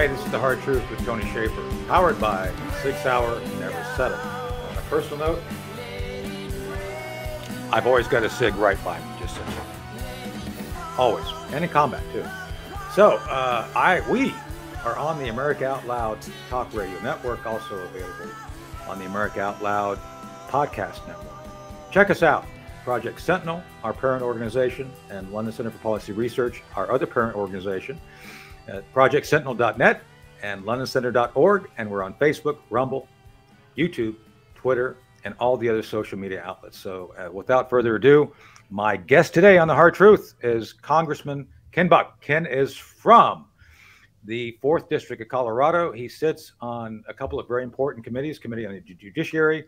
Hey, this is The Hard Truth with Tony Shaffer, powered by 6 Hour Never Settle. On a personal note, I've always got a cig right by me, just so you know. Always. And in combat, too. So, we are on the America Out Loud Talk Radio Network, also available on the America Out Loud Podcast Network. Check us out. Project Sentinel, our parent organization, and London Center for Policy Research, our other parent organization, at projectsentinel.net and londoncenter.org. And we're on Facebook, Rumble, YouTube, Twitter, and all the other social media outlets. So without further ado, my guest today on The Hard Truth is Congressman Ken Buck. Ken is from the 4th District of Colorado. He sits on a couple of very important committees, Committee on the Judiciary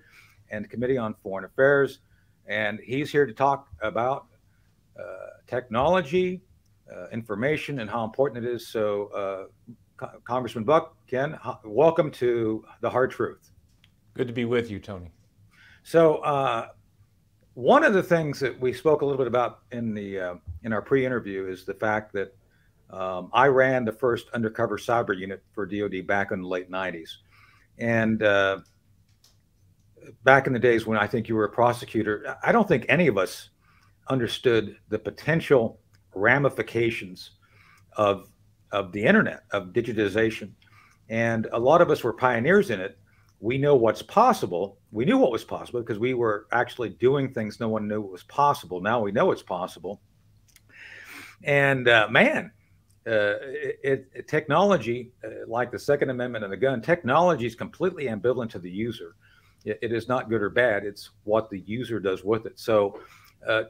and Committee on Foreign Affairs. And he's here to talk about technology, information, and how important it is. So, Congressman Buck, Ken, welcome to The Hard Truth. Good to be with you, Tony. So, one of the things that we spoke a little bit about in our pre-interview is the fact that I ran the first undercover cyber unit for DoD back in the late 90s. And back in the days when I think you were a prosecutor, I don't think any of us understood the potential ramifications of the internet, of digitization. And a lot of us were pioneers in it. We know what's possible. We knew what was possible because we were actually doing things no one knew was possible. Now we know it's possible. And technology, like the Second Amendment and the gun, technology is completely ambivalent to the user. It is not good or bad. It's what the user does with it. So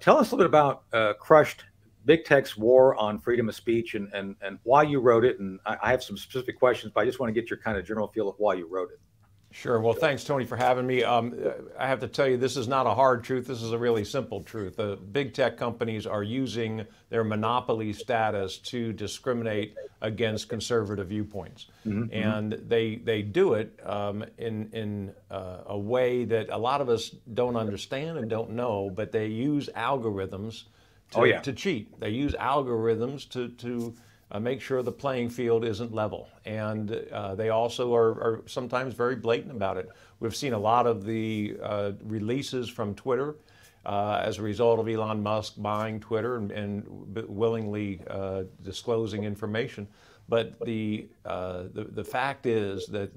tell us a little bit about Crushed, Big Tech's War on Freedom of Speech, and why you wrote it. And I have some specific questions, but I just want to get your kind of general feel of why you wrote it. Sure. Well, thanks, Tony, for having me. I have to tell you, this is not a hard truth. This is a really simple truth. The big tech companies are using their monopoly status to discriminate against conservative viewpoints. Mm-hmm. And they do it in a way that a lot of us don't understand and don't know, but they use algorithms to cheat. They use algorithms to make sure the playing field isn't level. And they also are sometimes very blatant about it. We've seen a lot of the releases from Twitter as a result of Elon Musk buying Twitter and willingly disclosing information. But the fact is that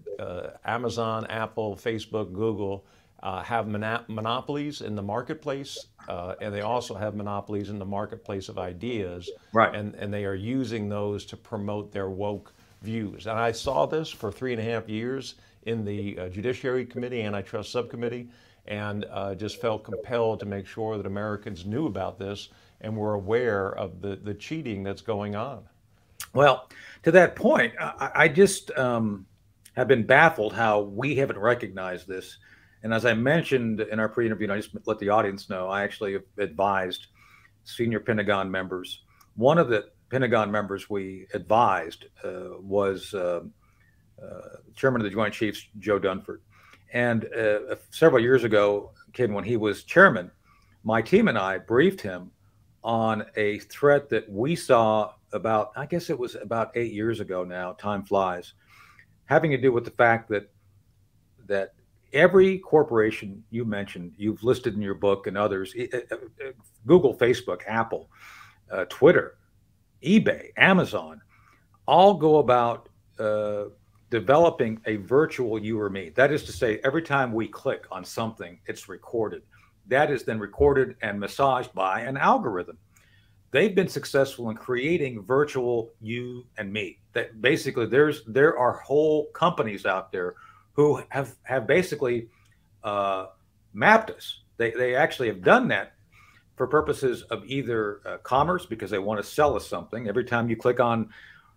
Amazon, Apple, Facebook, Google have monopolies in the marketplace, and they also have monopolies in the marketplace of ideas. Right. And they are using those to promote their woke views. And I saw this for 3.5 years in the Judiciary Committee, Antitrust Subcommittee, and just felt compelled to make sure that Americans knew about this and were aware of the cheating that's going on. Well, to that point, I just have been baffled how we haven't recognized this. And as I mentioned in our pre-interview, and I just let the audience know, I actually advised senior Pentagon members. One of the Pentagon members we advised was Chairman of the Joint Chiefs, Joe Dunford. And several years ago, Ken, when he was chairman, my team and I briefed him on a threat that we saw about, I guess it was about 8 years ago now, time flies, having to do with the fact that every corporation you mentioned, you've listed in your book and others, Google, Facebook, Apple, Twitter, eBay, Amazon, all go about developing a virtual you or me. That is to say, every time we click on something, it's recorded. That is then recorded and massaged by an algorithm. They've been successful in creating virtual you and me. That basically there are whole companies out there who have basically mapped us. They actually have done that for purposes of either commerce, because they want to sell us something. Every time you click on,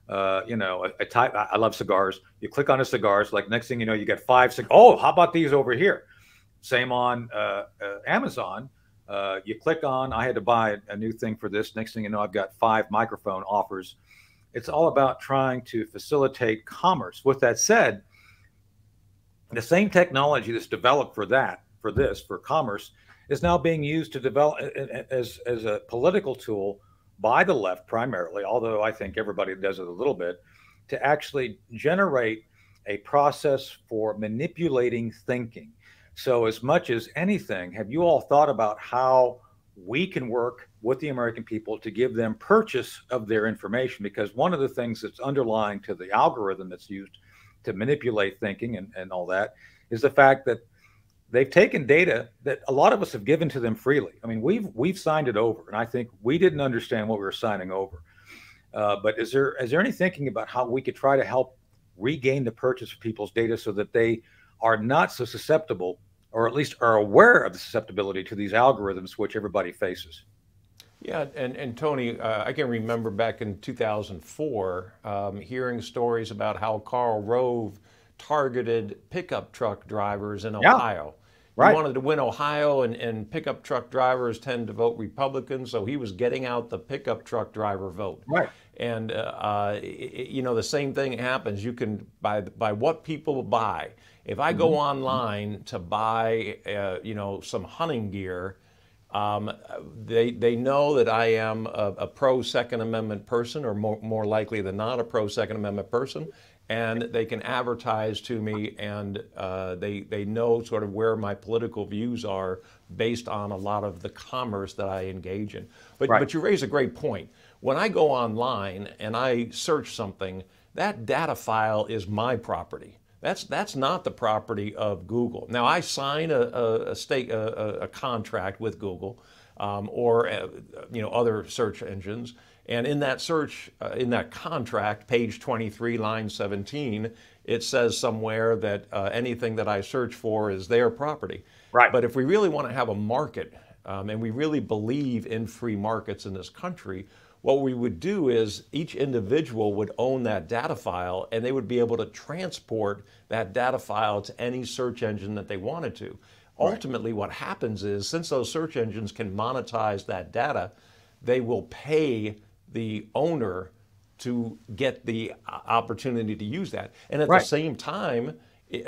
a type, I love cigars. You click on a cigars, like next thing you know, you get 5 cigars. Oh, how about these over here? Same on Amazon. You click on, I had to buy a new thing for this. Next thing you know, I've got 5 microphone offers. It's all about trying to facilitate commerce. With that said, the same technology that's developed for commerce is now being used to develop as a political tool by the left primarily, although I think everybody does it a little bit, to actually generate a process for manipulating thinking. So as much as anything, have you all thought about how we can work with the American people to give them purchase of their information? Because one of the things that's underlying to the algorithm that's used to manipulate thinking and all that is the fact that they've taken data that a lot of us have given to them freely. I mean, we've signed it over, and I think we didn't understand what we were signing over. But is there any thinking about how we could try to help regain the purchase of people's data so that they are not so susceptible, or at least are aware of the susceptibility to these algorithms which everybody faces? Yeah, and Tony, I can remember back in 2004 hearing stories about how Karl Rove targeted pickup truck drivers in Ohio. Right. He wanted to win Ohio, and pickup truck drivers tend to vote Republican, so he was getting out the pickup truck driver vote. Right. And you know, the same thing happens. You can by what people buy. If I go online to buy, you know, some hunting gear, they know that I am a pro Second Amendment person, or more likely than not a pro Second Amendment person, and they can advertise to me, and they know sort of where my political views are based on a lot of the commerce that I engage in. But you raise a great point. When I go online and I search something, that data file is my property. That's not the property of Google. Now, I sign a contract with Google or you know, other search engines, and in that in that contract, page 23, line 17, it says somewhere that anything that I search for is their property. Right. But if we really want to have a market, and we really believe in free markets in this country, what we would do is each individual would own that data file, and they would be able to transport that data file to any search engine that they wanted to. Ultimately, what happens is, since those search engines can monetize that data, they will pay the owner to get the opportunity to use that. And at the same time,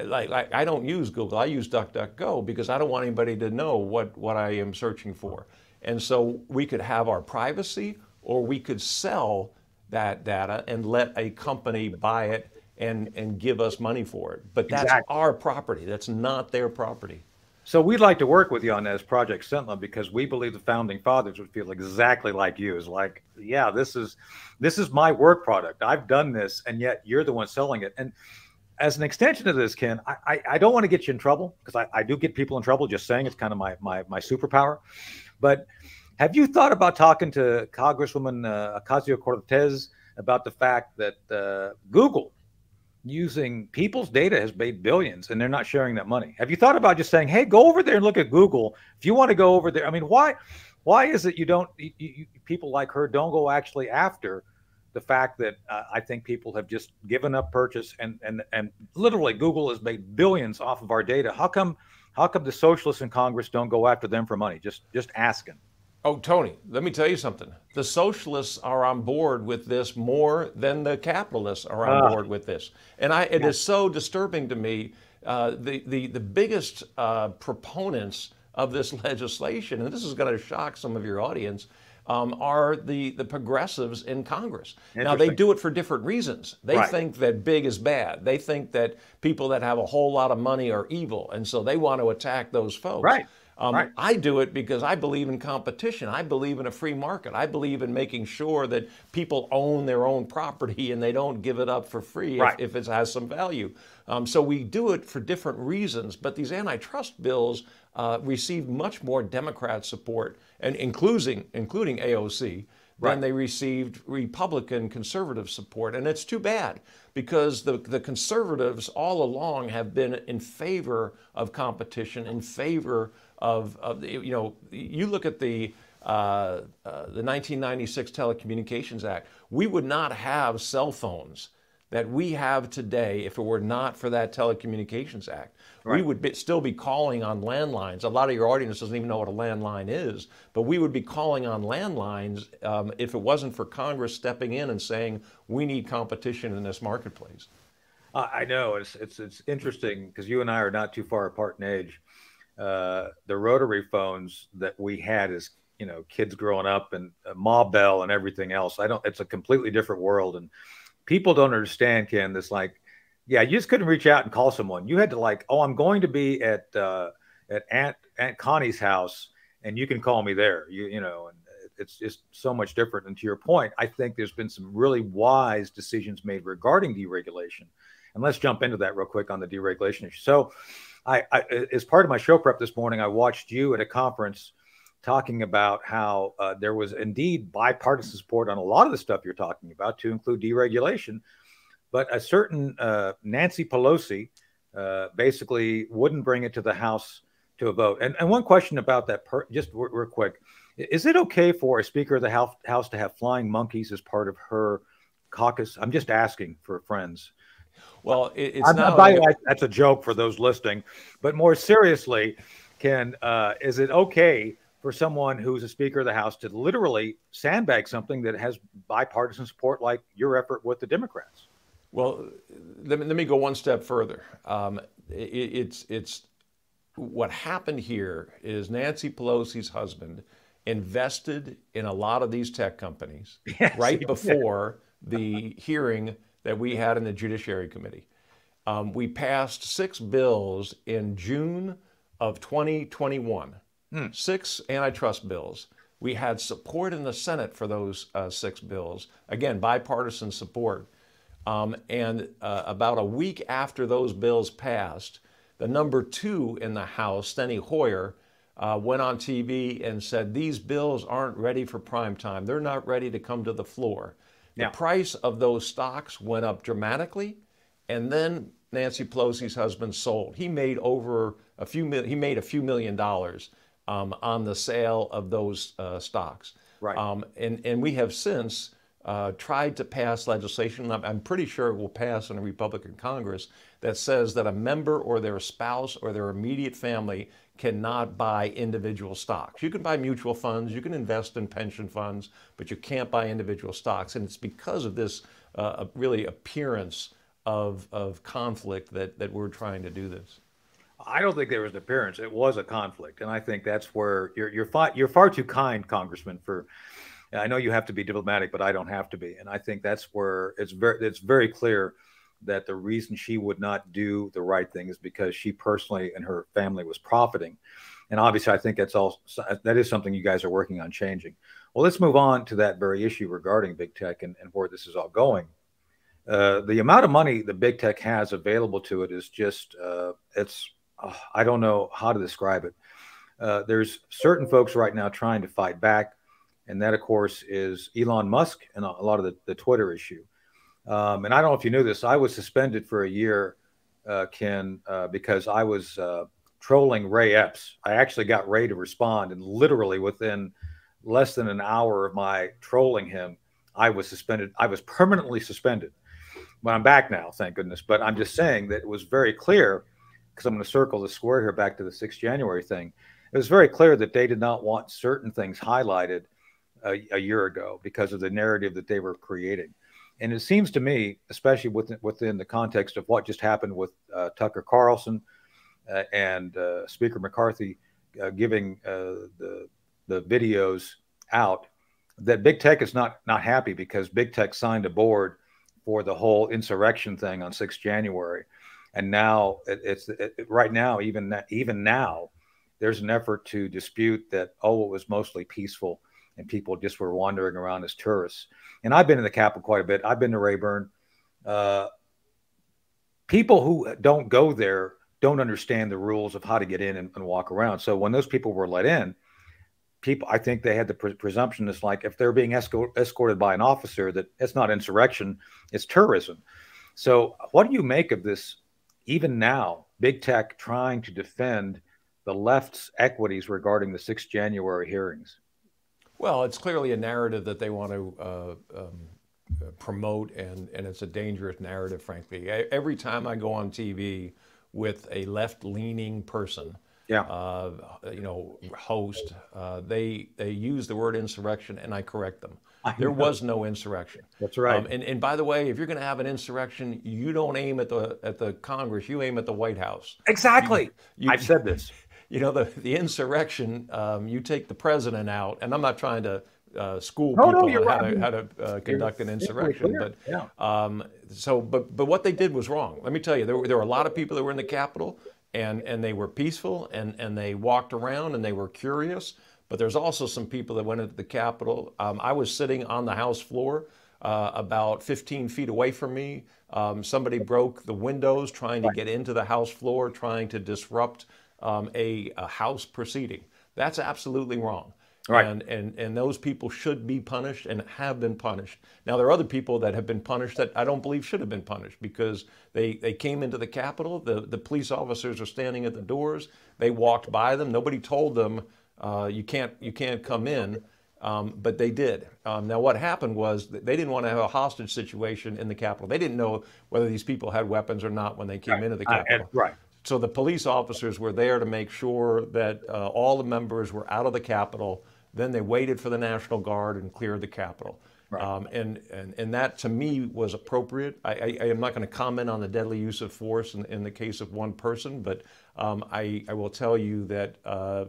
like I don't use Google, I use DuckDuckGo, because I don't want anybody to know what I am searching for. And so we could have our privacy, or we could sell that data and let a company buy it and give us money for it. But that's our property. That's not their property. So we'd like to work with you on that as Project Sentinel, because we believe the founding fathers would feel exactly like you. It's like, yeah, this is my work product. I've done this, and yet you're the one selling it. And as an extension of this, Ken, I don't want to get you in trouble, because I do get people in trouble just saying it's kind of my superpower. But have you thought about talking to Congresswoman Ocasio-Cortez about the fact that Google, using people's data, has made billions, and they're not sharing that money? Have you thought about just saying, hey, go over there and look at Google if you want to go over there? I mean, why is it people like her don't go actually after the fact that I think people have just given up purchase, and literally Google has made billions off of our data? How come the socialists in Congress don't go after them for money? Just asking. Oh, Tony, let me tell you something. The socialists are on board with this more than the capitalists are on board with this. And it is so disturbing to me. The biggest proponents of this legislation, and this is going to shock some of your audience, are the progressives in Congress. Now, they do it for different reasons. They think that big is bad. They think that people that have a whole lot of money are evil, and so they want to attack those folks. I do it because I believe in competition. I believe in a free market. I believe in making sure that people own their own property and they don't give it up for free if it has some value. So we do it for different reasons, but these antitrust bills received much more Democrat support, and including AOC, than they received Republican conservative support. And it's too bad, because the conservatives all along have been in favor of competition, in favor of you know, you look at the 1996 Telecommunications Act. We would not have cell phones that we have today if it were not for that Telecommunications Act. We would still be calling on landlines. A lot of your audience doesn't even know what a landline is, but we would be calling on landlines if it wasn't for Congress stepping in and saying, we need competition in this marketplace. I know, it's interesting, because you and I are not too far apart in age. The rotary phones that we had as, kids growing up, and Ma Bell and everything else, it's a completely different world. And people don't understand, Ken, this like, yeah, you just couldn't reach out and call someone. You had to like, oh, I'm going to be at Aunt Connie's house, and you can call me there. You know, and it's just so much different. And to your point, I think there's been some really wise decisions made regarding deregulation. And let's jump into that real quick on the deregulation issue. So, as part of my show prep this morning, I watched you at a conference talking about how there was indeed bipartisan support on a lot of the stuff you're talking about, to include deregulation. But a certain Nancy Pelosi basically wouldn't bring it to the House to a vote. And one question about that, just real quick. Is it okay for a Speaker of the House to have flying monkeys as part of her caucus? I'm just asking for friends. Well, it's not. By the way, that's a joke for those listening. But more seriously, Ken, is it okay for someone who's a Speaker of the House to literally sandbag something that has bipartisan support, like your effort with the Democrats? Well, let me go one step further. It's what happened here is Nancy Pelosi's husband invested in a lot of these tech companies right before the hearing that we had in the Judiciary Committee. We passed 6 bills in June of 2021, 6 antitrust bills. We had support in the Senate for those 6 bills, again, bipartisan support. And about a week after those bills passed, the number 2 in the House, Steny Hoyer, went on TV and said, these bills aren't ready for prime time. They're not ready to come to the floor. The price of those stocks went up dramatically, and then Nancy Pelosi's husband sold. He made a few million dollars on the sale of those stocks. Right. And we have since tried to pass legislation, I'm pretty sure it will pass in a Republican Congress, that says that a member or their spouse or their immediate family cannot buy individual stocks. You can buy mutual funds, you can invest in pension funds, but you can't buy individual stocks. And it's because of this really appearance of conflict that we're trying to do this. I don't think there was an appearance. It was a conflict. And I think that's where you're far too kind, Congressman, for, I know you have to be diplomatic, but I don't have to be. And I think that's where it's very clear that the reason she would not do the right thing is because she personally and her family was profiting. And obviously, I think that is something you guys are working on changing. Well, let's move on to that very issue regarding big tech and where this is all going. The amount of money the big tech has available to it is just, I don't know how to describe it. There's certain folks right now trying to fight back. And that, of course, is Elon Musk and a lot of the Twitter issue. And I don't know if you knew this. I was suspended for a year, Ken, because I was trolling Ray Epps. I actually got Ray to respond, and literally within less than an hour of my trolling him, I was suspended. I was permanently suspended. But I'm back now, thank goodness. But I'm just saying that it was very clear, because I'm going to circle the square here back to the 6th January thing. It was very clear that they did not want certain things highlighted a year ago because of the narrative that they were creating. And it seems to me, especially within the context of what just happened with Tucker Carlson and Speaker McCarthy giving the videos out, that big tech is not happy because big tech signed aboard for the whole insurrection thing on 6th January. And now right now, even now, there's an effort to dispute that, it was mostly peaceful and people just were wandering around as tourists. And I've been in the Capitol quite a bit. I've been to Rayburn. People who don't go there don't understand the rules of how to get in and walk around. So when those people were let in, I think they had the presumption it's like if they're being escorted by an officer, that it's not insurrection, it's tourism. So what do you make of this, even now, big tech trying to defend the left's equities regarding the 6th January hearings? Well, it's clearly a narrative that they want to promote, and it's a dangerous narrative, frankly. Every time I go on TV with a left-leaning person, host, they use the word insurrection, and I correct them. There was no insurrection. That's right. And by the way, if you're going to have an insurrection, you don't aim at the Congress, you aim at the White House. Exactly. I've said this. The insurrection, you take the president out, and I'm not trying to school No, no, people you're on right. how to You're conduct an simply insurrection. clear. Yeah. But what they did was wrong. Let me tell you, there were a lot of people that were in the Capitol, and they were peaceful, and they walked around, and they were curious. But there's also some people that went into the Capitol. I was sitting on the House floor about 15 feet away from me. Somebody broke the windows trying to get into the House floor, trying to disrupt a House proceeding. That's absolutely wrong. Right. And those people should be punished and have been punished. Now, there are other people that have been punished that I don't believe should have been punished because they came into the Capitol. The police officers are standing at the doors. They walked by them. Nobody told them you can't come in, but they did. Now, what happened was they didn't want to have a hostage situation in the Capitol. They didn't know whether these people had weapons or not when they came into the Capitol. Right. So the police officers were there to make sure that all the members were out of the Capitol. Then they waited for the National Guard and cleared the Capitol. Right. And that, to me, was appropriate. I am not going to comment on the deadly use of force in the case of one person, but I will tell you that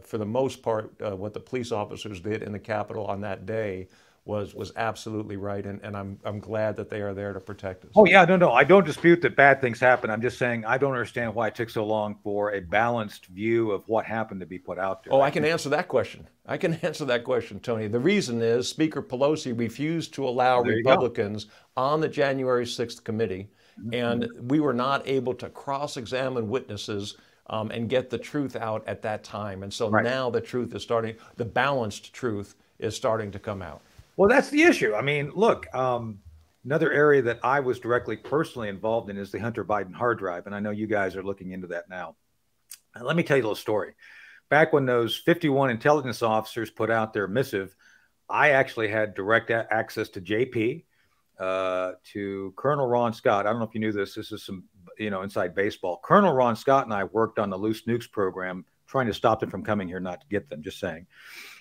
for the most part, what the police officers did in the Capitol on that day was absolutely right, and I'm glad that they are there to protect us. Oh yeah, no, I don't dispute that bad things happen. I'm just saying I don't understand why it took so long for a balanced view of what happened to be put out there. Oh, I can answer that question. I can answer that question, Tony. The reason is Speaker Pelosi refused to allow Republicans on the January 6th committee, and we were not able to cross-examine witnesses and get the truth out at that time. And so now the truth is starting, the balanced truth is starting to come out. Well, that's the issue. I mean, look, another area that I was directly personally involved in is the Hunter Biden hard drive. And I know you guys are looking into that now. And let me tell you a little story. Back when those 51 intelligence officers put out their missive, I actually had direct access to JP, to Colonel Ron Scott. I don't know if you knew this. This is some, inside baseball. Colonel Ron Scott and I worked on the Loose Nukes program, trying to stop them from coming here, not to get them, just saying.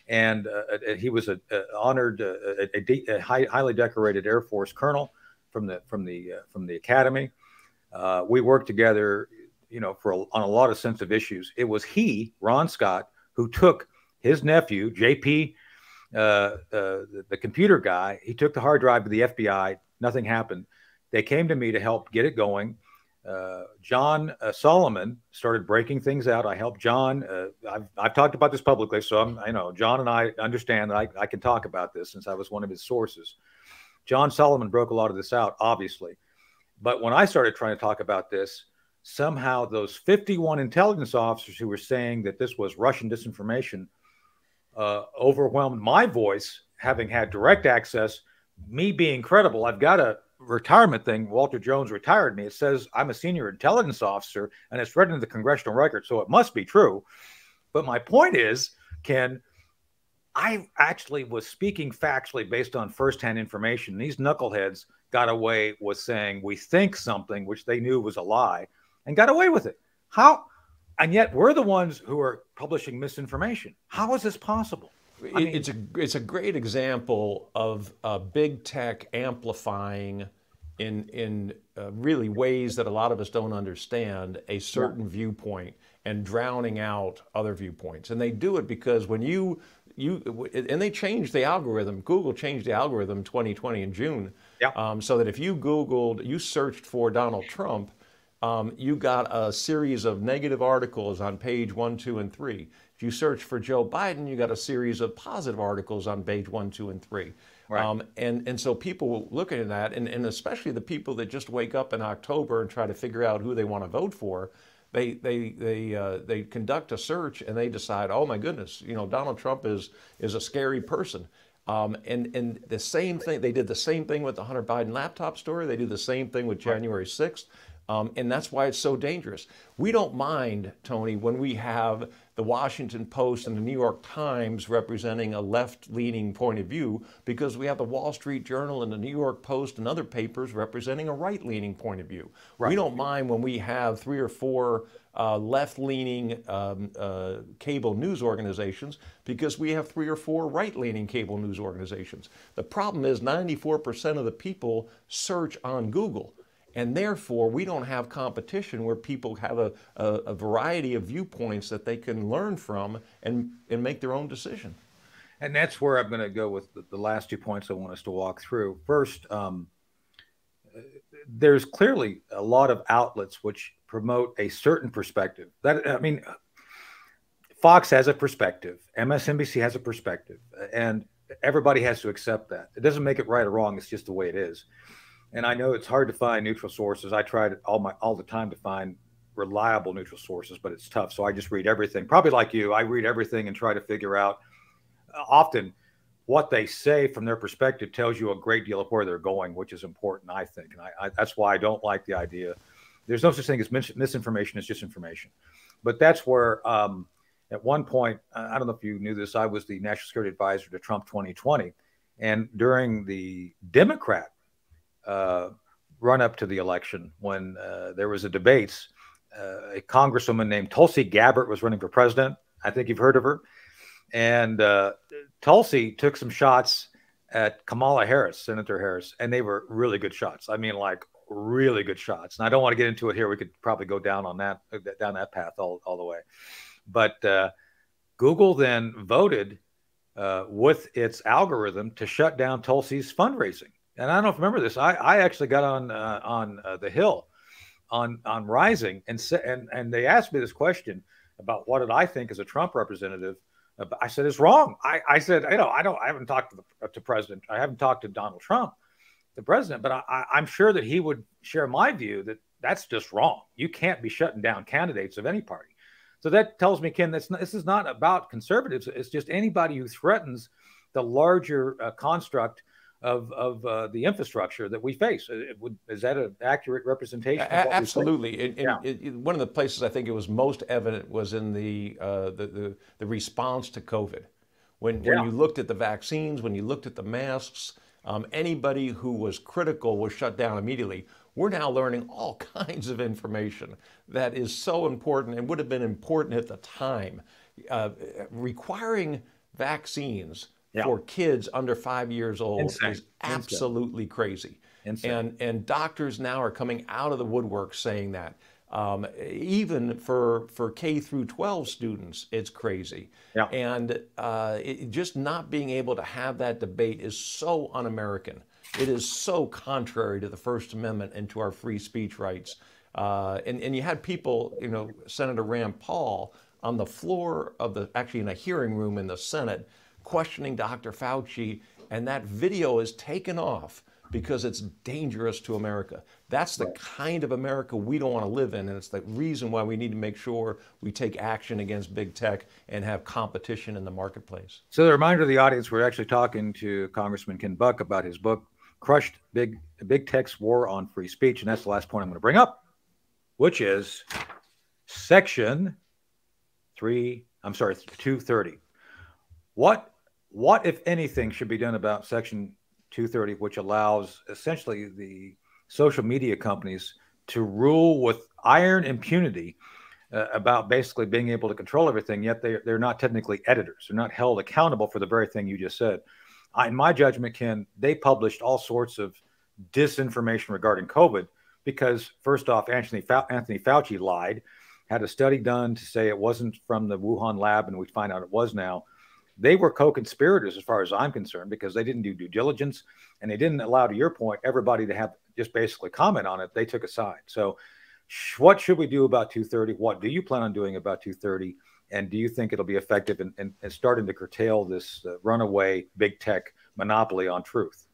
And he was a honored, highly decorated Air Force colonel from the academy. We worked together, on a lot of sensitive issues. It was he, Ron Scott, who took his nephew, JP, the computer guy. He took the hard drive to the FBI. Nothing happened. They came to me to help get it going. John Solomon started breaking things out. I helped John. I've talked about this publicly, so John and I understand that I can talk about this since I was one of his sources. John Solomon broke a lot of this out, obviously. But when I started trying to talk about this, somehow those 51 intelligence officers who were saying that this was Russian disinformation overwhelmed my voice, having had direct access, me being credible. I've got a retirement thing. Walter Jones retired me. It says I'm a senior intelligence officer, and it's written in the congressional record, so it must be true. But my point is, Ken, I actually was speaking factually based on firsthand information. These knuckleheads got away with saying we think something, which they knew was a lie, and got away with it. How? And yet we're the ones who are publishing misinformation. How is this possible? It's a great example of big tech amplifying in really ways that a lot of us don't understand a certain viewpoint and drowning out other viewpoints. And they do it because when and they changed the algorithm. Google changed the algorithm in 2020 in June, so that if you searched for Donald Trump, you got a series of negative articles on page 1, 2, and 3. If you search for Joe Biden, you got a series of positive articles on page 1, 2, and 3. Right. And so people looking at that, and especially the people that just wake up in October and try to figure out who they want to vote for, they conduct a search and they decide, oh my goodness, Donald Trump is a scary person. And the same thing, they did the same thing with the Hunter Biden laptop story. They do the same thing with January 6th. And that's why it's so dangerous. We don't mind, Tony, when we have the Washington Post and the New York Times representing a left-leaning point of view, because we have the Wall Street Journal and the New York Post and other papers representing a right-leaning point of view. Right. We don't mind when we have 3 or 4 left-leaning cable news organizations, because we have 3 or 4 right-leaning cable news organizations. The problem is 94% of the people search on Google. And therefore, we don't have competition where people have a variety of viewpoints that they can learn from and make their own decision. And that's where I'm going to go with the last 2 points I want us to walk through. First, there's clearly a lot of outlets which promote a certain perspective. That, I mean, Fox has a perspective, MSNBC has a perspective, and everybody has to accept that. It doesn't make it right or wrong. It's just the way it is. And I know it's hard to find neutral sources. I tried all the time to find reliable neutral sources, but it's tough. So I just read everything. Probably like you, I read everything and try to figure out. Often, what they say from their perspective tells you a great deal of where they're going, which is important, I think. And that's why I don't like the idea. There's no such thing as misinformation. It's just information. But that's where, at one point, I don't know if you knew this, I was the national security advisor to Trump 2020. And during the Democrat run up to the election, when there was a debates, a congresswoman named Tulsi Gabbard was running for president. I think you've heard of her. And Tulsi took some shots at Kamala Harris, Senator Harris, and they were really good shots. I mean, like really good shots. And I don't want to get into it here. We could probably go down that path all the way. But Google then voted with its algorithm to shut down Tulsi's fundraising. And I don't know if you remember this. I actually got on the Hill on Rising, and they asked me this question about what did I think as a Trump representative. I said, it's wrong. I said, I haven't talked to President. I haven't talked to Donald Trump, the president, but I'm sure that he would share my view that that's just wrong. You can't be shutting down candidates of any party. So that tells me, Ken, this is not about conservatives. It's just anybody who threatens the larger construct of the infrastructure that we face. Is that an accurate representation? Absolutely. One of the places I think it was most evident was in the response to COVID. When you looked at the vaccines, when you looked at the masks, anybody who was critical was shut down immediately. We're now learning all kinds of information that is so important and would have been important at the time. Requiring vaccines for kids under 5 years old is absolutely crazy. And doctors now are coming out of the woodwork saying that. Even for K through 12 students, it's crazy. Yeah. And just not being able to have that debate is so un-American. It is so contrary to the First Amendment and to our free speech rights. And you had people, Senator Rand Paul on the floor of actually in a hearing room in the Senate, questioning Dr. Fauci, and that video is taken off because it's dangerous to America. That's the kind of America we don't want to live in, and it's the reason why we need to make sure we take action against big tech and have competition in the marketplace. So the reminder to the audience, we're actually talking to Congressman Ken Buck about his book, Crushed Big Tech's War on Free Speech, and that's the last point I'm going to bring up, which is Section 230. What, if anything, should be done about Section 230, which allows essentially the social media companies to rule with iron impunity about basically being able to control everything, yet they're not technically editors. They're not held accountable for the very thing you just said. In my judgment, Ken, they published all sorts of disinformation regarding COVID because, first off, Anthony Fauci lied, had a study done to say it wasn't from the Wuhan lab, and we find out it was now. They were co-conspirators as far as I'm concerned because they didn't do due diligence and they didn't allow, to your point, everybody to have just basically comment on it. They took a side. So what should we do about 230? What do you plan on doing about 230? And do you think it'll be effective in starting to curtail this runaway big tech monopoly on truth?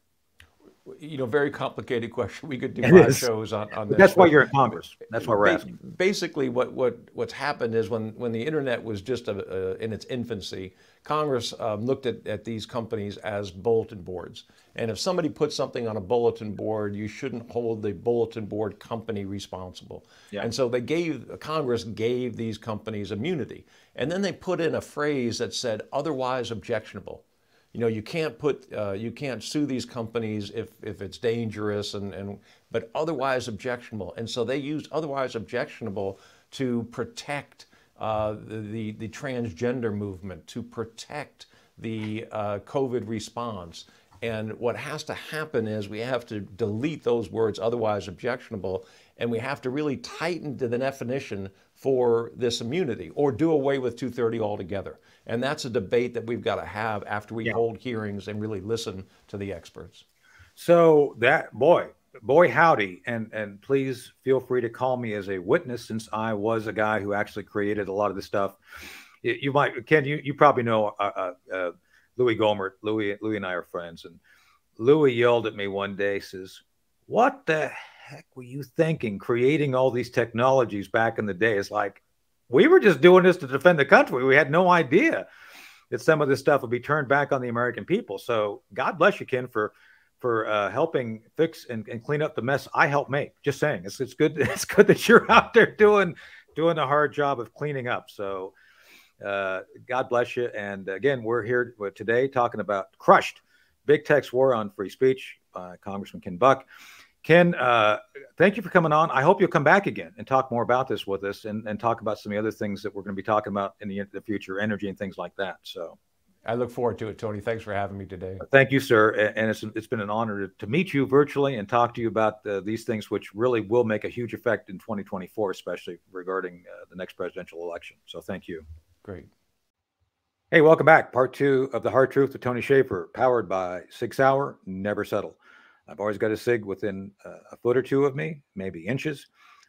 Very complicated question. We could do 5 shows on this. That's why you're in Congress. That's why we're asking. Basically, what's happened is when the internet was just in its infancy, Congress looked at these companies as bulletin boards. And if somebody puts something on a bulletin board, you shouldn't hold the bulletin board company responsible. Yeah. And so Congress gave these companies immunity. And then they put in a phrase that said otherwise objectionable. You can't sue these companies if it's dangerous but otherwise objectionable. And so they used otherwise objectionable to protect the transgender movement, to protect the COVID response. And what has to happen is we have to delete those words otherwise objectionable and we have to really tighten to the definition for this immunity, or do away with 230 altogether. And that's a debate that we've got to have after we hold hearings and really listen to the experts. So that, boy howdy, and please feel free to call me as a witness, since I was a guy who actually created a lot of this stuff. You might, Ken, you probably know Louis Gohmert. Louis and I are friends, and Louis yelled at me one day, says, "What the heck were you thinking creating all these technologies back in the day?" It's like, we were just doing this to defend the country. We had no idea that some of this stuff would be turned back on the American people. So God bless you, Ken, for helping fix and clean up the mess I helped make. Just saying, it's good. It's good that you're out there doing a hard job of cleaning up. So God bless you. And again, we're here today talking about Crushed, Big Tech's War on Free Speech by Congressman Ken Buck. Ken, thank you for coming on. I hope you'll come back again and talk more about this with us, and talk about some of the other things that we're going to be talking about in the future, energy and things like that. So I look forward to it, Tony. Thanks for having me today. Thank you, sir. And it's been an honor to meet you virtually and talk to you about these things, which really will make a huge effect in 2024, especially regarding the next presidential election. So thank you. Great. Hey, welcome back. Part 2 of The Hard Truth with Tony Shaffer, powered by Sig Sauer. Never settle. I've always got a Sig within a foot or two of me, maybe inches,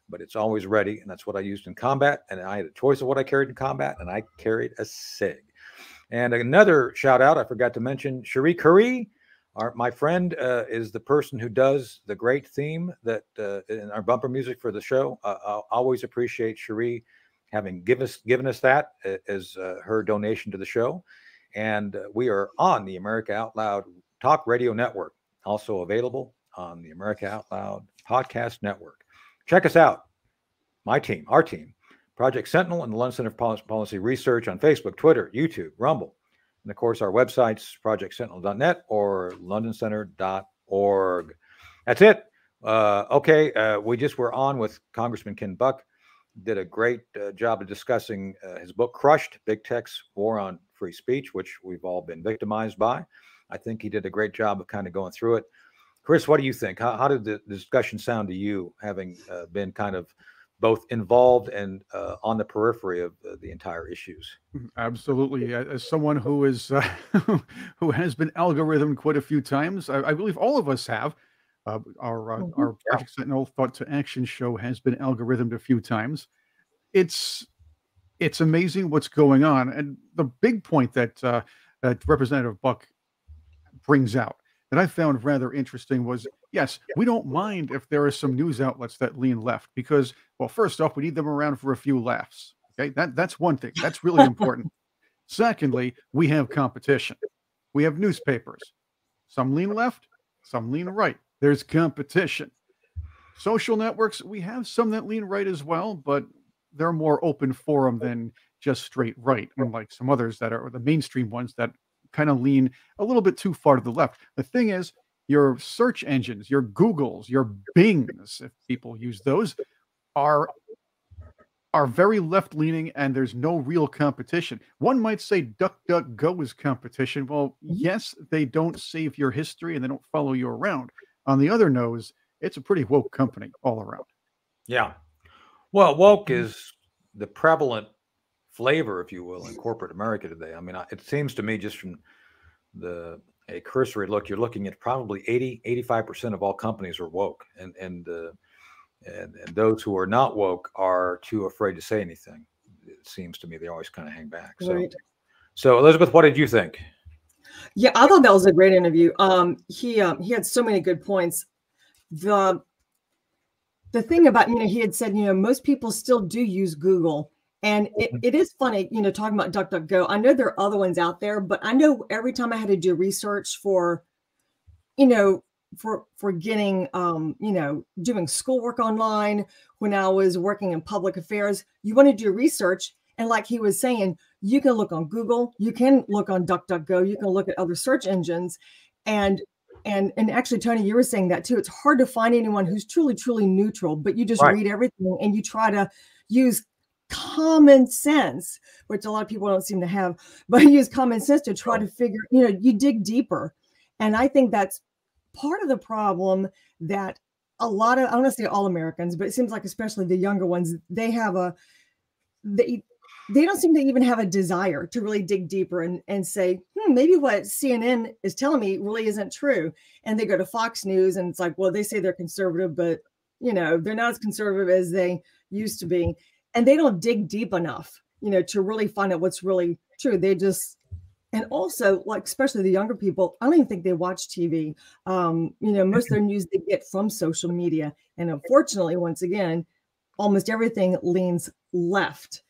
but it's always ready. And that's what I used in combat. And I had a choice of what I carried in combat, and I carried a Sig. And another shout out, I forgot to mention, Cherie Curry, my friend, is the person who does the great theme that in our bumper music for the show. I'll always appreciate Cherie having given us that as her donation to the show. And we are on the America Out Loud Talk Radio Network, also available on the America Out Loud Podcast Network. Check us out. My team, our team, Project Sentinel and the London Center for Policy Research on Facebook, Twitter, YouTube, Rumble. And of course, our websites, projectsentinel.net or londoncenter.org. That's it. Okay, we just were on with Congressman Ken Buck. Did a great job of discussing his book, Crushed, Big Tech's War on Free Speech, which we've all been victimized by. I think he did a great job of kind of going through it. Chris, what do you think? How did the discussion sound to you, having been kind of both involved and on the periphery of the entire issues? Absolutely. As someone who is who has been algorithmed quite a few times, I believe all of us have. Our Project Sentinel Thought to Action show has been algorithmed a few times. It's amazing what's going on, and the big point that Representative Buck brings out that I found rather interesting was, yes, we don't mind if there are some news outlets that lean left, because, well, first off, we need them around for a few laughs. Okay, that's one thing. That's really important. Secondly, we have competition. We have newspapers. Some lean left, some lean right. There's competition. Social networks, we have some that lean right as well, but they're more open forum than just straight right, unlike some others that are the mainstream ones that kind of lean a little bit too far to the left. The thing is, your search engines, your Googles, your Bings, if people use those, are very left-leaning, and there's no real competition. One might say DuckDuckGo is competition. Well, yes, they don't save your history and they don't follow you around. On the other nose, it's a pretty woke company all around. Yeah. Well, woke is the prevalent flavor, if you will, in corporate America today. I mean, it seems to me, just from a cursory look, you're looking at probably 85% of all companies are woke, and those who are not woke are too afraid to say anything. It seems to me they always kind of hang back. Right. So Elizabeth, what did you think? Yeah, I thought that was a great interview. He had so many good points. The thing about, he had said, most people still do use Google. And it is funny, talking about DuckDuckGo. I know there are other ones out there, but I know every time I had to do research for getting, doing schoolwork online, when I was working in public affairs, you want to do research. And like he was saying, you can look on Google, you can look on DuckDuckGo, you can look at other search engines. And actually, Tony, you were saying that too. It's hard to find anyone who's truly, truly neutral, but you just read everything and you try to use common sense, which a lot of people don't seem to have, but use common sense to try to figure, you dig deeper. And I think that's part of the problem that a lot of, I don't want to say all Americans, but it seems like especially the younger ones, they have they don't seem to even have a desire to really dig deeper and say, maybe what CNN is telling me really isn't true. And they go to Fox News and it's like, well, they say they're conservative, but they're not as conservative as they used to be. And they don't dig deep enough, to really find out what's really true. They just, and also like, especially the younger people, I don't even think they watch TV. Most of their news they get from social media. And unfortunately, once again, almost everything leans left.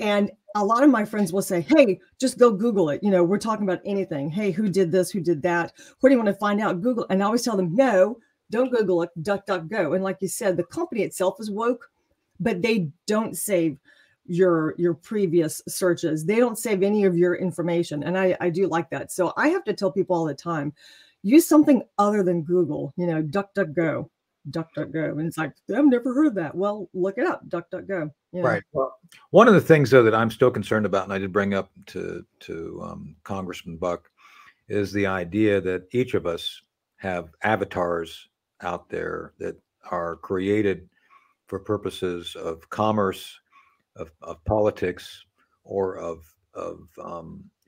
And a lot of my friends will say, hey, just go Google it. We're talking about anything. Hey, who did this? Who did that? What do you want to find out? Google. And I always tell them, no, don't Google it, DuckDuckGo. And like you said, the company itself is woke, but they don't save your previous searches. They don't save any of your information. And I do like that. So I have to tell people all the time, use something other than Google, DuckDuckGo. DuckDuckGo. And it's like, I've never heard of that. Well, look it up, DuckDuckGo. Right. Well, one of the things though that I'm still concerned about, and I did bring up to Congressman Buck, is the idea that each of us have avatars out there that are created for purposes of commerce, of politics, or of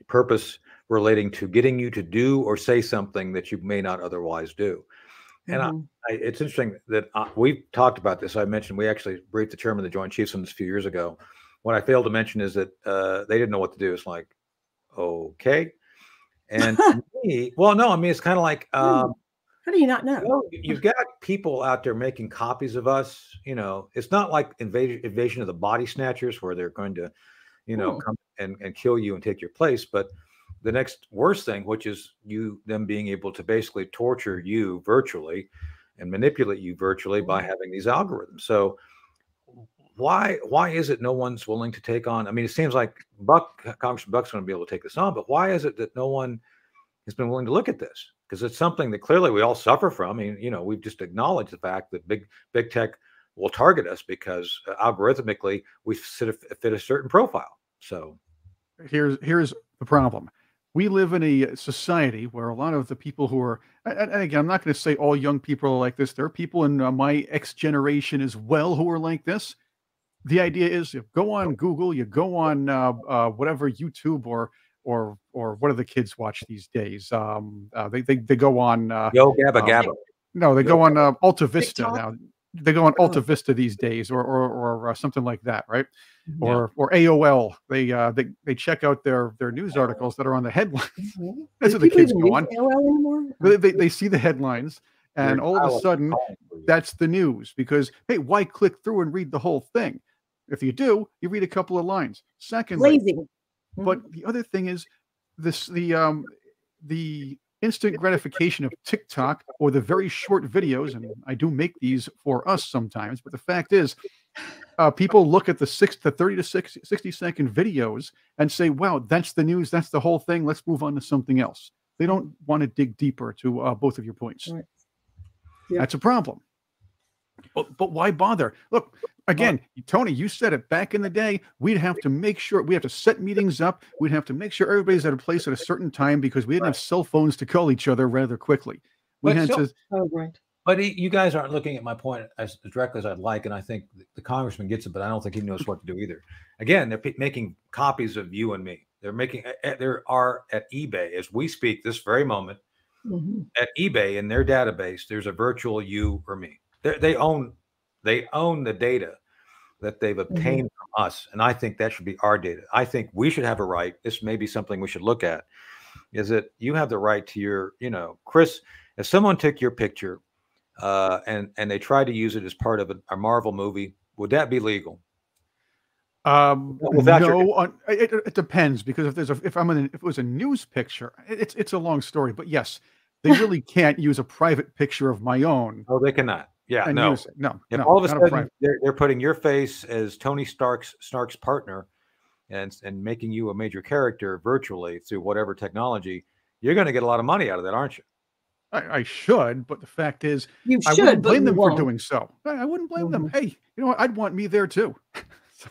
purpose relating to getting you to do or say something that you may not otherwise do. And it's interesting that we've talked about this. I mentioned we actually briefed the chairman of the Joint Chiefs on this a few years ago. What I failed to mention is that they didn't know what to do. It's like, okay. And to me, well, no, I mean, it's kind of like, how do you not know? You've got people out there making copies of us. It's not like invasion of the body snatchers where they're going to, come and kill you and take your place. But the next worst thing, which is them being able to basically torture you virtually and manipulate you virtually by having these algorithms. So why is it no one's willing to take on? I mean, it seems like Congressman Buck's going to be able to take this on, but why is it that no one has been willing to look at this? Because it's something that clearly we all suffer from. I mean, we've just acknowledged the fact that big tech will target us because algorithmically we fit a certain profile. So here's the problem. We live in a society where a lot of the people who are, and again, I'm not going to say all young people are like this. There are people in my X generation as well who are like this. The idea is you go on Google, you go on whatever YouTube or what do the kids watch these days? They go on Yo Gabba Gabba. No, they go on Alta Vista TikTok? now. They go on Alta Vista these days, or something like that, right? Or AOL. They check out their news articles that are on the headlines. That's what the kids go on. AOL anymore? They see the headlines, and all of a sudden, that's the news. Because hey, why click through and read the whole thing? If you do, you read a couple of lines. Secondly, Lazy. but the other thing is the instant gratification of TikTok or the very short videos, and I do make these for us sometimes, but the fact is, people look at the 30 to 60-second videos and say, wow, that's the news, that's the whole thing, let's move on to something else. They don't want to dig deeper to both of your points. Right. Yep. That's a problem. But why bother? Look, again, Tony, you said it back in the day. We'd have to make sure we have to set meetings up. We'd have to make sure everybody's at a place at a certain time because we didn't have cell phones to call each other rather quickly. We had to. Oh, right. But you guys aren't looking at my point as directly as I'd like, and I think the congressman gets it, but I don't think he knows what to do either. Again, they're making copies of you and me. There are at eBay as we speak this very moment. At eBay in their database, there's a virtual you or me. They own the data that they've obtained from us, and I think that should be our data. I think we should have a right. This may be something we should look at. Is that you have the right to your, Chris? If someone took your picture and they tried to use it as part of a Marvel movie, would that be legal? No, it depends, because if it was a news picture, it's a long story. But yes, they really can't use a private picture of my own. Oh, they cannot. Yeah, no. If no, all of a sudden they're putting your face as Tony Stark's partner and making you a major character virtually through whatever technology, you're going to get a lot of money out of that, aren't you? I should, but the fact is, I should, wouldn't blame them for doing so. I wouldn't blame them. Hey, you know what? I'd want me there too.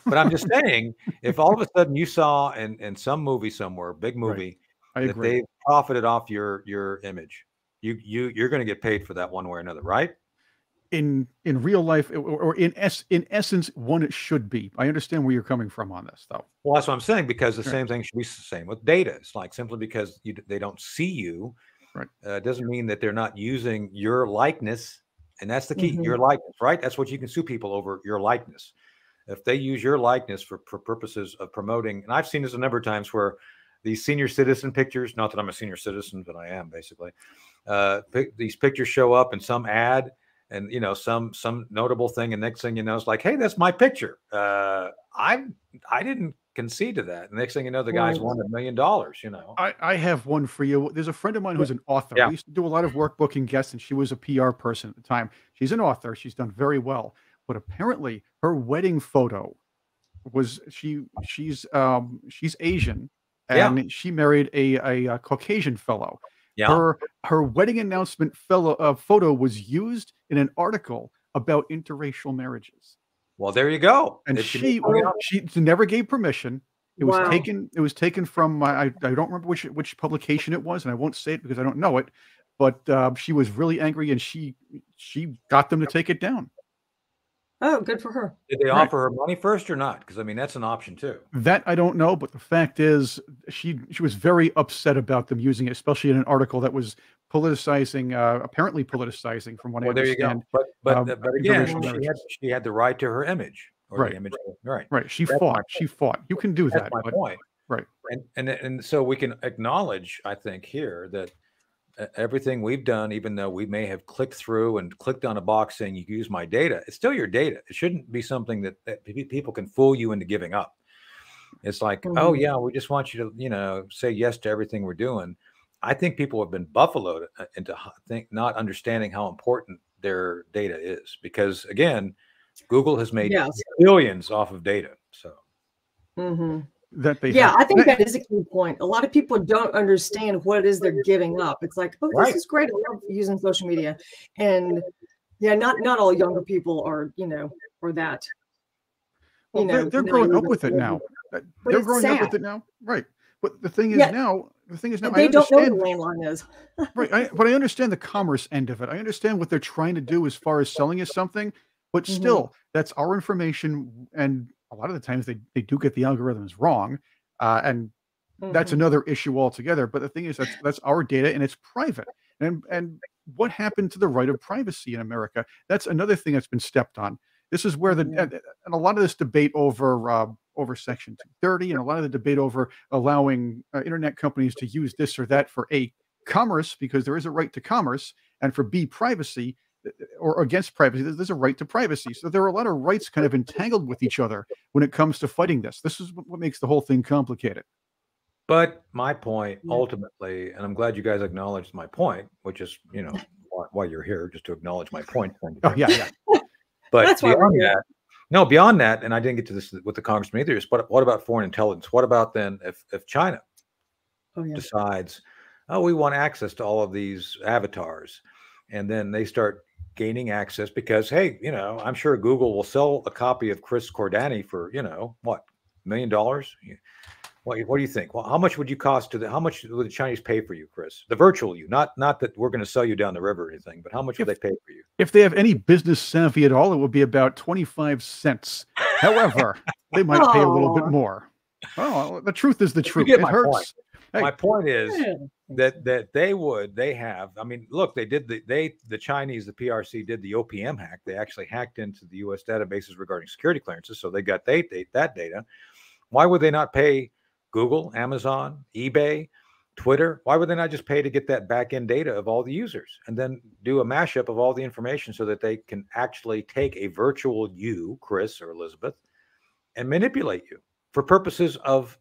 But I'm just saying, if all of a sudden you saw in some movie somewhere, big movie, that they profited off your image, you're going to get paid for that one way or another, right? in real life, or in essence, one should be. I understand where you're coming from on this, though. Well, that's what I'm saying, because the Right. same thing should be the same with data. It's like, simply because they don't see you, Right. Doesn't mean that they're not using your likeness. And that's the key, Mhm. your likeness, right? That's what you can sue people over, your likeness. If they use your likeness for purposes of promoting, and I've seen this a number of times where these senior citizen pictures, not that I'm a senior citizen, but I am basically, these pictures show up in some ad, and some notable thing, and next thing you know, it's like, hey, that's my picture. I didn't concede to that. And next thing you know, the guy's Right. won $1 million. I have one for you. There's a friend of mine who's an author. Yeah. We used to do a lot of work booking guests, and she was a PR person at the time. She's an author. She's done very well. But apparently her wedding photo was she's Asian, Yeah. and she married a Caucasian fellow. Yeah. Her wedding announcement photo was used in an article about interracial marriages. Well, there you go. And It can be- she never gave permission. It was Wow. taken from I don't remember which publication it was, and I won't say it because I don't know it. But she was really angry, and she got them to take it down. Oh, good for her. Did they Right. offer her money first or not? Because I mean, that's an option too. That I don't know, but the fact is, she was very upset about them using it, especially in an article that was politicizing, apparently politicizing, from what I Well, there you understand. go. But again, interracial marriages. she had the right to her image, or Right. the image. Right. Right. She That's my fought. She fought. You can do That's that. my But, point. right. And so we can acknowledge, I think, here that everything we've done, even though we may have clicked through and clicked on a box saying you use my data, it's still your data. It shouldn't be something that people can fool you into giving up. It's like, oh yeah, we just want you to, say yes to everything we're doing. I think people have been buffaloed into not understanding how important their data is, because again, Google has made Yes. billions off of data. So Mhm. That they Yeah, have. I think that is a key point. A lot of people don't understand what it is they're giving up. It's like, oh, this Right. is great. I love using social media. And yeah, not all younger people are, or that. Well, they're growing up with it now. But They're it's growing up with sad. it now. Right. But the thing is Yeah. now, And I they don't know what understand. a landline is. Right. But I understand the commerce end of it. I understand what they're trying to do as far as selling us something, but Mhm. still, that's our information. And a lot of the times they do get the algorithms wrong. And that's Mhm. another issue altogether. But the thing is, that's our data, and it's private. And what happened to the right of privacy in America? That's another thing that's been stepped on. This is where Yeah. and a lot of this debate over Section 230, and a lot of the debate over allowing internet companies to use this or that for A, commerce, because there is a right to commerce, and for B, privacy, or against privacy, there's a right to privacy. So there are a lot of rights kind of entangled with each other when it comes to fighting this. This is what makes the whole thing complicated. But my point Yeah. ultimately, and I'm glad you guys acknowledged my point, which is, why you're here, just to acknowledge my point. Oh yeah. But That's why we're beyond here. that, no, beyond that, and I didn't get to this with the congressman either, is what about foreign intelligence? What about then if China Oh, yeah. decides, oh, we want access to all of these avatars, and then they start gaining access because, hey, I'm sure Google will sell a copy of Chris Cordani for, what, $1 million? What do you think? Well, how much would you cost how much would the Chinese pay for you, Chris? The virtual you, not that we're going to sell you down the river or anything, but how much would they pay for you? If they have any business savvy at all, it would be about 25 cents. However, they might pay a little bit Aw. more. Oh, the truth is the truth. get It my hurts. point. Hey. My point is Yeah. that they have. I mean, look, they did the Chinese, the PRC did the OPM hack. They actually hacked into the U.S. databases regarding security clearances, so they got that data. Why would they not pay Google, Amazon, eBay, Twitter? Why would they not just pay to get that back end data of all the users and then do a mashup of all the information so that they can actually take a virtual you, Chris or Elizabeth, and manipulate you for purposes of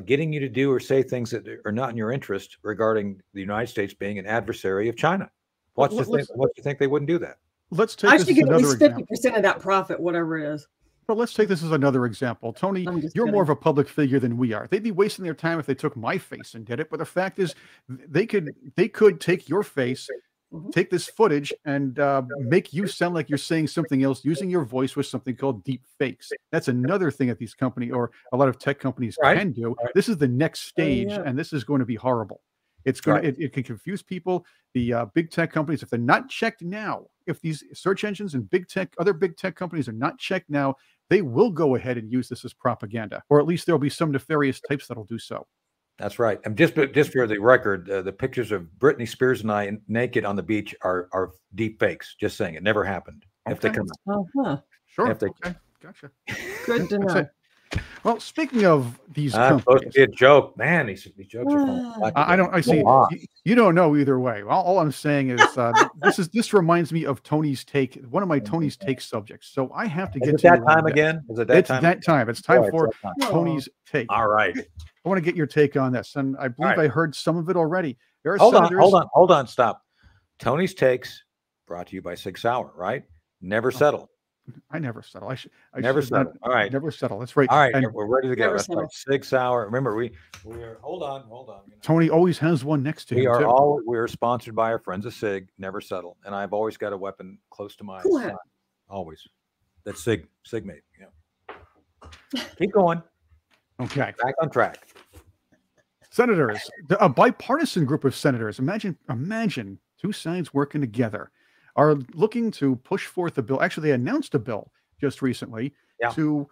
getting you to do or say things that are not in your interest regarding the United States being an adversary of China? What do you think they wouldn't do that? Let's take I this should as get at another least example. 50% of that profit, whatever it is. Well, let's take this as another example. Tony, I'm just you're more of kidding. a public figure than we are. They'd be wasting their time if they took my face and did it. But the fact is, they could take your face, Mhm. take this footage, and make you sound like you're saying something else using your voice with something called deep fakes. That's another thing that these companies or a lot of tech companies Right. can do. Right. This is the next stage, yeah. and this is going to be horrible. It's going to, it can confuse people. The big tech companies, if they're not checked now, if these search engines and other big tech companies are not checked now, they will go ahead and use this as propaganda, or at least there'll be some nefarious types that'll do so. That's right. And just for the record, the pictures of Britney Spears and I naked on the beach are deep fakes. Just saying, it never happened. Okay. If they come out. Sure. If they okay. Gotcha. Good to know. Well, speaking of these supposed companies, to be a joke, man. These jokes are fun. I see. You don't know either way. All I'm saying is this reminds me of Tony's take, one of my Tony's take subjects. So I have to get to that time again. Is it that it's time? that time. It's time for Tony's take. All right. I want to get your take on this, and I believe I heard some of it already. There are hold on, stop. Tony's takes brought to you by Sig Sauer, right? Never settle. I never settle. I never settle. All right. Never settle. That's right. All right. And we're ready to go. That's right. Sig Sauer. Remember, we are, hold on. Tony always has one next to him. We are sponsored by our friends at Sig, Never Settle. And I've always got a weapon close to my side. Always. That's Sig made. Yeah. Keep going. Okay. Back on track. Senators, a bipartisan group of senators, imagine two sides working together, are looking to push forth a bill. Actually, they announced a bill just recently to,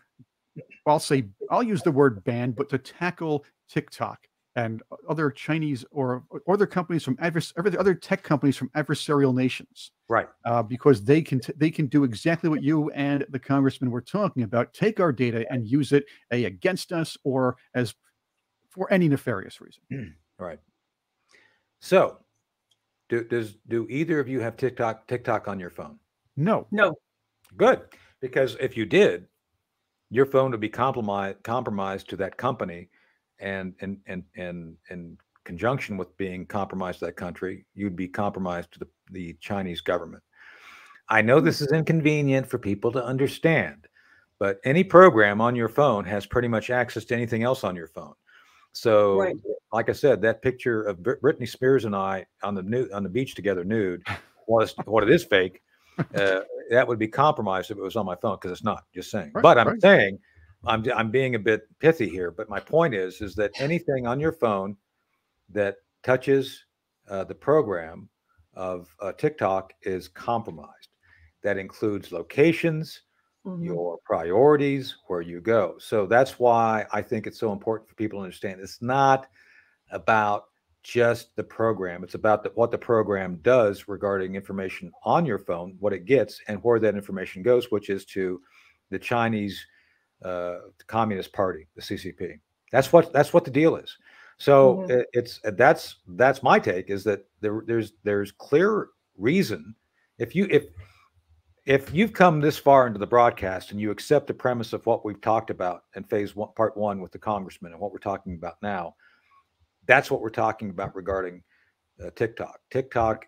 I'll use the word ban, but to tackle TikTok and other Chinese or other companies from other tech companies from adversarial nations. Right. Because they can do exactly what you and the congressman were talking about, take our data and use it against us or as for any nefarious reason. Right. So do either of you have TikTok on your phone? No. Good. Because if you did, your phone would be compromised to that company, and in conjunction with being compromised to that country, you'd be compromised to the Chinese government. I know this is inconvenient for people to understand, but any program on your phone has pretty much access to anything else on your phone. So, like I said, that picture of Britney Spears and I on the beach together nude was what it is fake. That would be compromised if it was on my phone, because it's not. Just saying. But I'm saying, I'm being a bit pithy here. But my point is that anything on your phone that touches the program of TikTok is compromised. That includes locations, your priorities, where you go. So that's why I think it's so important for people to understand it's not about just the program. It's about what the program does regarding information on your phone, what it gets, and where that information goes, which is to the Chinese Communist Party, the CCP. That's what the deal is. So that's my take, is that there's clear reason. If you've come this far into the broadcast and you accept the premise of what we've talked about in part one with the congressman and what we're talking about now, that's what we're talking about regarding TikTok. TikTok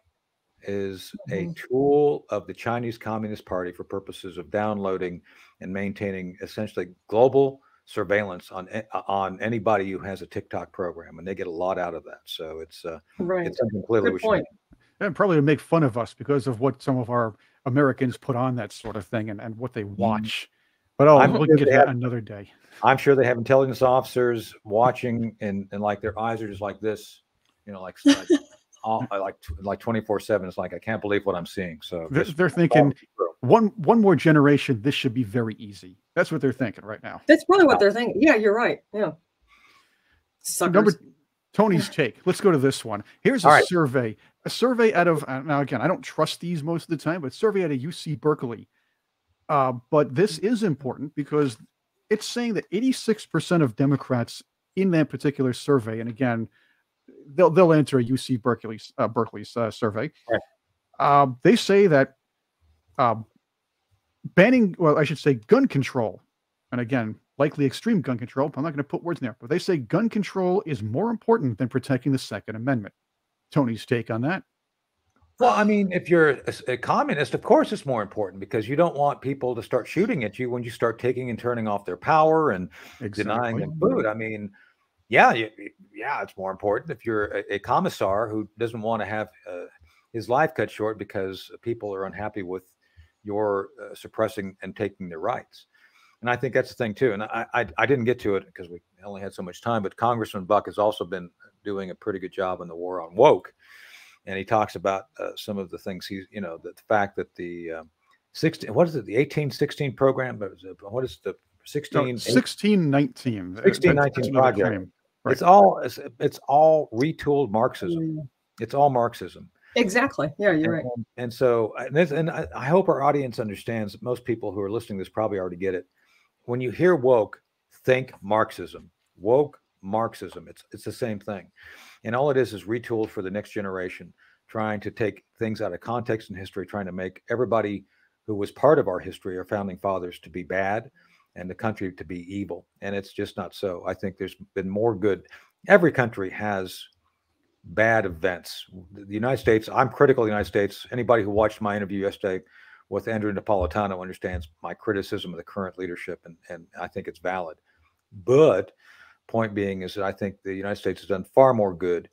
is a tool of the Chinese Communist Party for purposes of downloading and maintaining essentially global surveillance on anybody who has a TikTok program, and they get a lot out of that. So it's something clearly we should. And probably to make fun of us because of what some of our Americans put on that sort of thing and what they watch. But we'll get that another day. I'm sure they have intelligence officers watching, and like their eyes are just like this, like 24/7. It's like, I can't believe what I'm seeing. So they're thinking one more generation, this should be very easy. That's what they're thinking right now. That's probably what they're thinking. Yeah, you're right. Yeah. Suckers. Tony's take. Let's go to this one. Here's a survey. A survey out of, now again, I don't trust these most of the time, but survey out of UC Berkeley. But this is important because it's saying that 86% of Democrats in that particular survey, and again, they'll enter a UC Berkeley's survey. Right. They say that gun control, and again, likely extreme gun control. I'm not going to put words in there, but they say gun control is more important than protecting the Second Amendment. Tony's take on that? Well, I mean, if you're a communist, of course it's more important, because you don't want people to start shooting at you when you start taking and turning off their power and denying them food. I mean, yeah, it's more important if you're a commissar who doesn't want to have his life cut short because people are unhappy with your suppressing and taking their rights. And I think that's the thing too. And I didn't get to it because we only had so much time, but Congressman Buck has also been doing a pretty good job in the war on woke. And he talks about some of the things he's, the fact that the 1816 program, what is the 1619. 1619 project. Right. It's all retooled Marxism. It's all Marxism. Exactly. Yeah, you're right. And so, I hope our audience understands that most people who are listening to this probably already get it. When you hear woke, think Marxism. Woke Marxism. It's the same thing. And all it is retooled for the next generation, trying to take things out of context and history, trying to make everybody who was part of our history, our founding fathers, to be bad and the country to be evil. And it's just not so. I think there's been more good. Every country has bad events. The United States, I'm critical of the United States. Anybody who watched my interview yesterday with Andrew Napolitano understands my criticism of the current leadership, and I think it's valid. But point being is that I think the United States has done far more good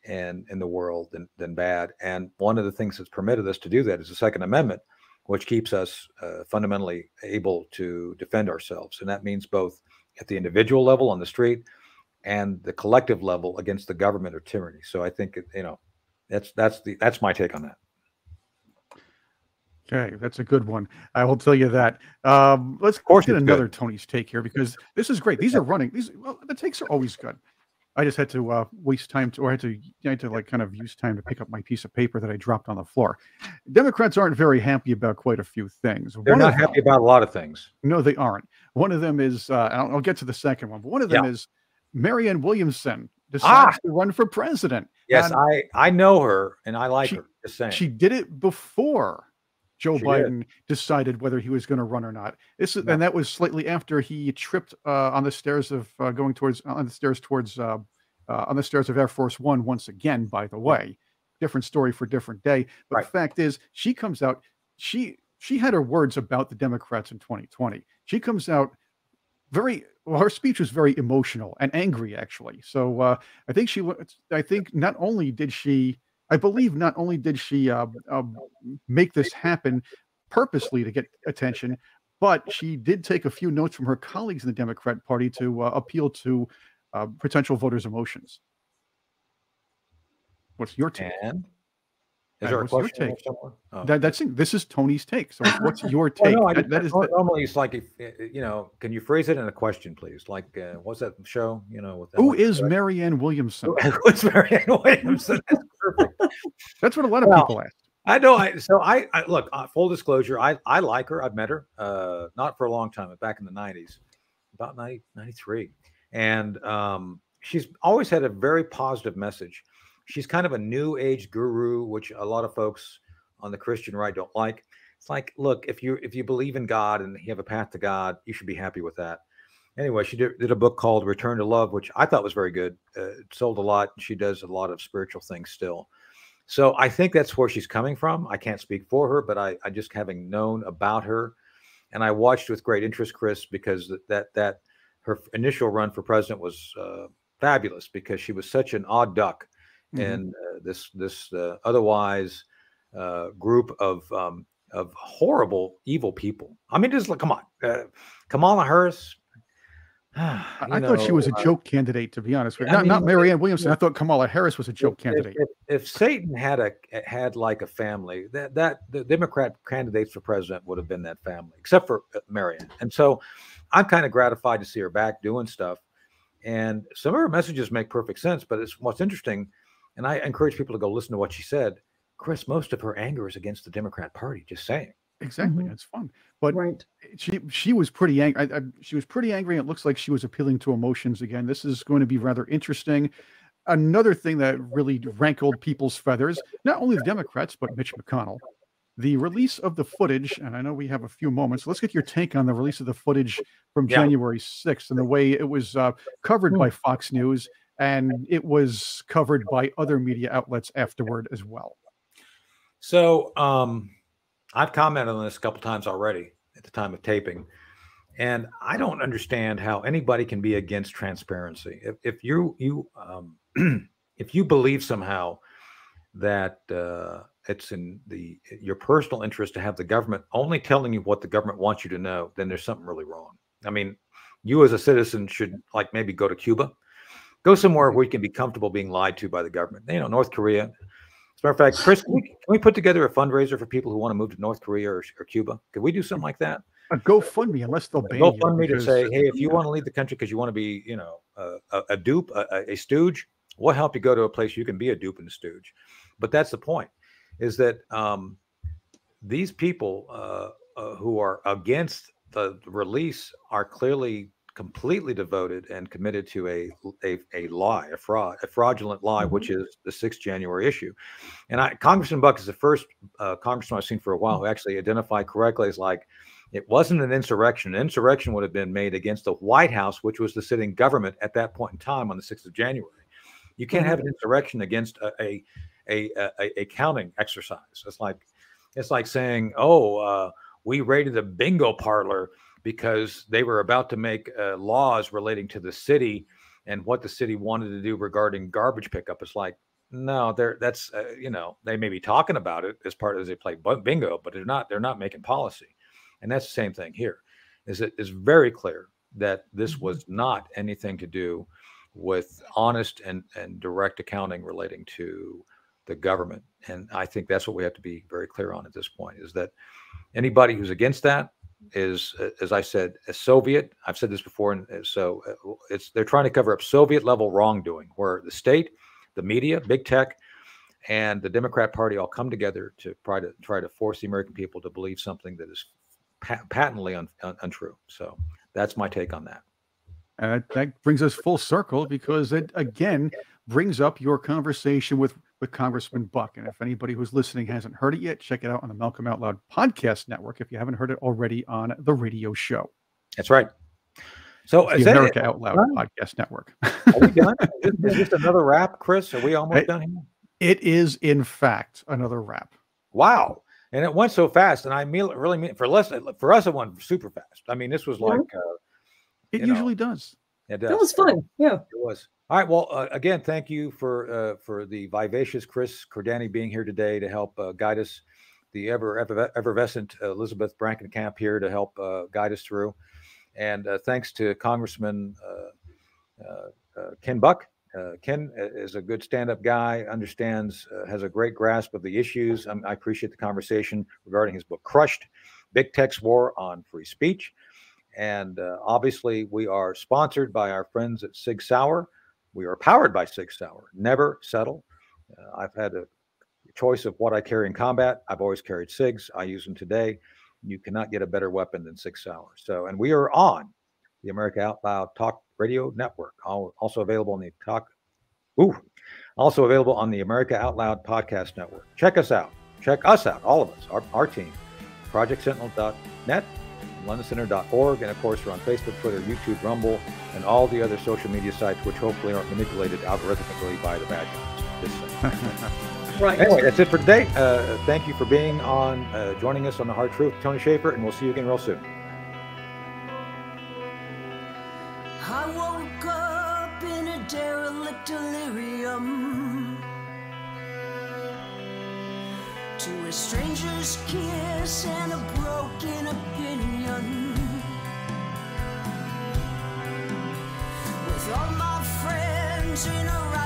in the world than bad. And one of the things that's permitted us to do that is the Second Amendment, which keeps us fundamentally able to defend ourselves. And that means both at the individual level on the street and the collective level against the government or tyranny. So I think, that's my take on that. Okay, that's a good one. I will tell you that. Let's get another Tony's take here, because this is great. These are running. The takes are always good. I just had to waste time I had to like kind of use time to pick up my piece of paper that I dropped on the floor. Democrats aren't very happy about quite a few things. They're not happy about a lot of things. No, they aren't. One of them is, I'll get to the second one, but one of them is Marianne Williamson decides to run for president. Yes, I know her and I like her. Just saying. She did it before Joe Biden decided whether he was going to run or not. And that was slightly after he tripped on the stairs of on the stairs of Air Force One once again. By the way, different story for different day. But the fact is, she comes out. She had her words about the Democrats in 2020. She comes out her speech was very emotional and angry, actually. So I think not only did she make this happen purposely to get attention, but she did take a few notes from her colleagues in the Democrat Party to appeal to potential voters' emotions. What's your take? And is there a question? Oh. This is Tony's take. So what's your take? Normally it's like, can you phrase it in a question, please? Like, what's that show? Who is Marianne Williamson? Who's Marianne Williamson? That's perfect. That's what a lot of people ask. I know. I look. Full disclosure, I like her. I've met her, not for a long time, but back in the '90s, about 93, and she's always had a very positive message. She's kind of a new age guru, which a lot of folks on the Christian right don't like. It's like, look, if you believe in God and you have a path to God, you should be happy with that. Anyway, she did a book called Return to Love, which I thought was very good. It sold a lot. She does a lot of spiritual things still. So I think that's where she's coming from. I can't speak for her, but I just having known about her, and I watched with great interest, Chris, because that her initial run for president was fabulous, because she was such an odd duck. And this otherwise group of horrible, evil people. I mean, just look, come on, Kamala Harris. I thought she was a joke candidate, to be honest with you. Not Marianne Williamson. I thought Kamala Harris was a joke candidate. If Satan had like a family, that the Democrat candidates for president would have been that family, except for Marianne. And so I'm kind of gratified to see her back doing stuff. And some of her messages make perfect sense. But what's interesting. And I encourage people to go listen to what she said. Chris, most of her anger is against the Democrat Party. Just saying. Exactly, it's fun. But she was pretty angry. She was pretty angry. It looks like she was appealing to emotions again. This is going to be rather interesting. Another thing that really rankled people's feathers, not only the Democrats but Mitch McConnell, the release of the footage. And I know we have a few moments. Let's get your take on the release of the footage from January 6th and the way it was covered by Fox News. And it was covered by other media outlets afterward as well. So I've commented on this a couple times already at the time of taping, and I don't understand how anybody can be against transparency. If you if you believe somehow that it's in your personal interest to have the government only telling you what the government wants you to know, then there's something really wrong. I mean, you as a citizen should maybe go to Cuba Go somewhere where you can be comfortable being lied to by the government. You know, North Korea. As a matter of fact, Chris, can we put together a fundraiser for people who want to move to North Korea or Cuba? Could we do something like that? A GoFundMe, unless they'll ban you. GoFundMe to say, hey, if you want to leave the country because you want to be, you know, a dupe, a stooge, we'll help you go to a place you can be a dupe and a stooge. But that's the point, is that these people who are against the release are clearly completely devoted and committed to a lie, a fraudulent lie, which is the 6th January issue. And Congressman Buck is the first congressman I've seen for a while who actually identified correctly as like, it wasn't an insurrection. An insurrection would have been made against the White House, which was the sitting government at that point in time on the 6th of January. You can't have an insurrection against a counting exercise. It's like saying, oh, we raided a bingo parlor because they were about to make laws relating to the city and what the city wanted to do regarding garbage pickup. It's like, no, that's you know, they may be talking about it as part as they play bingo, but they're not making policy. And that's the same thing here. It's very clear that this was not anything to do with honest and direct accounting relating to the government. And I think that's what we have to be very clear on at this point, is that anybody who's against that is, as I said, a Soviet. I've said this before, and so they're trying to cover up Soviet level wrongdoing, where the state, the media, big tech, and the Democrat Party all come together to try to force the American people to believe something that is patently untrue. So that's my take on that. That brings us full circle, because it again brings up your conversation with Congressman Buck. And if anybody who's listening hasn't heard it yet, check it out on the Malcolm Out Loud podcast network if you haven't heard it already on the radio show. That's right. So the America Out Loud podcast network. Are we done? Is this another wrap, Chris? Are we almost done here? It is, in fact, another wrap. Wow. And it went so fast. And I really mean, for us, it went super fast. I mean, this was like... it usually does. It does. That was fun. Yeah. It was. All right. Well, again, thank you for the vivacious Chris Cordani being here today to help guide us, the effervescent Elizabeth Brankenkamp here to help guide us through. And thanks to Congressman Ken Buck. Ken is a good stand-up guy, understands, has a great grasp of the issues. I appreciate the conversation regarding his book, Crushed, Big Tech's War on Free Speech. And obviously, we are sponsored by our friends at Sig Sauer. We are powered by Sig Sauer. Never settle. I've had a choice of what I carry in combat. I've always carried SIGs. I use them today. You cannot get a better weapon than Sig Sauer. So, and we are on the America Out Loud Talk Radio Network. Also available on also available on the America Out Loud Podcast Network. Check us out. Check us out, all of us, our team. ProjectSentinel.net, LondonCenter.org, and of course we're on Facebook, Twitter, YouTube, Rumble, and all the other social media sites which hopefully aren't manipulated algorithmically by the bad guys. Right. Anyway, that's it for today. Thank you for being on, joining us on The Hard Truth. Tony Shaffer, and we'll see you again real soon. I woke up in a derelict delirium to a stranger's kiss and a broken opinion. With all my friends in a